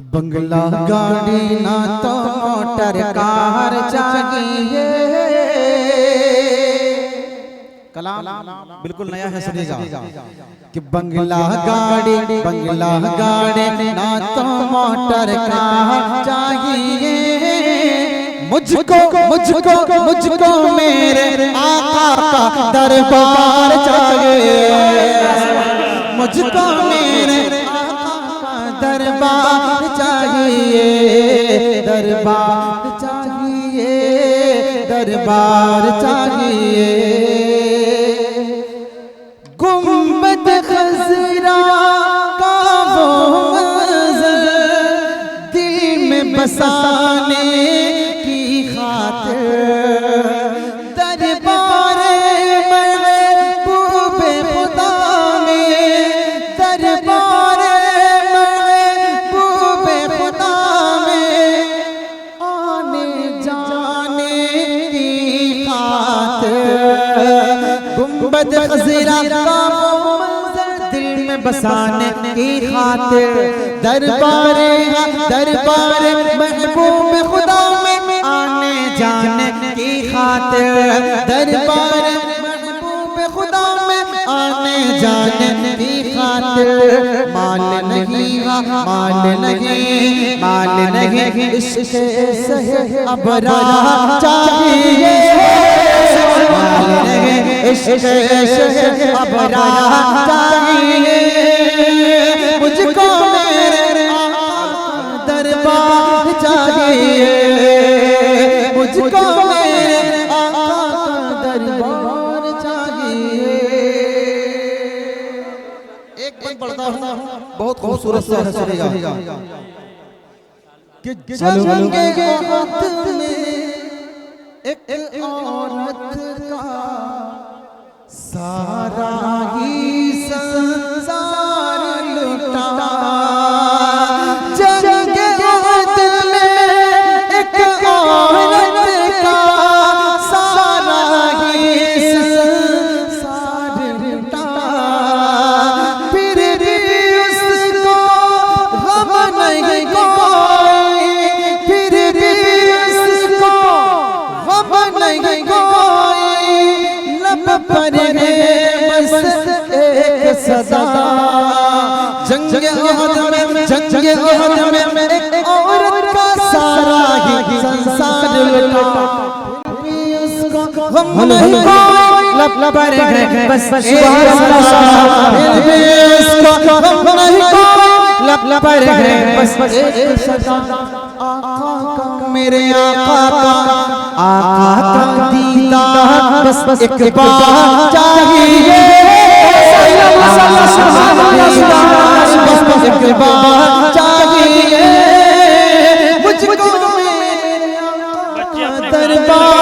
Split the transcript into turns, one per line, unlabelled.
कि बंगला गाड़ी ना तो मोटर कार चाहिए। कलाम बिल्कुल नया है, सुनिएगा कि बंगला गाड़ी ना तो मोटर कार चाहिए। मुझको मेरे आका का दरबार चाहिए। मुझको मेरे आका का दरबार चाहिए। दरबार चाहिए, दरबार चाहिए। गुंबद खज़रा का वो मंज़र दिल में बसाने की खातिर दरबार महबूबे खुदा में, दरबार महबूबे खुदा में आने जाने की खातिर गुंबद खज़रा का वो मंज़र दिल में बसाने की खातिर दरबार महबूब खुदा में आने जाने की खातिर दरबार महबूब खुदा में आने जाने की खातिर माल नहीं इश्क़ सहे अबरा चाहिए। माल नहीं इश्क़ सहे अबरा चाहिए। मुझको मेरे दरबार चाहिए। मुझको मेरे आका का दरबार चाहिए। एक बात पढ़ता हूँ, बहुत खूबसूरत सा है, सुनिएगा कि जंग के वक्त में एक औरत का सारा ही संसार लुटा। जंग के वक्त में एक औरत का सारा ही संसार लुटा। फिर भी उसको गम नहीं कोई, फिर भी उसको गम नहीं कोई। लब पर है बस एक सदा। जंग ओहद में एक औरत का सारा ही संसार लुटा। उसको गम नहीं कोई, लब पर है बस एक सदा। उसको गम नहीं कोई, लब पर है बस एक सदा। आका का मेरे आका का दीदार बस एक बार चाहिए। एक बार चाहिए। मुझको मेरे आका दरबार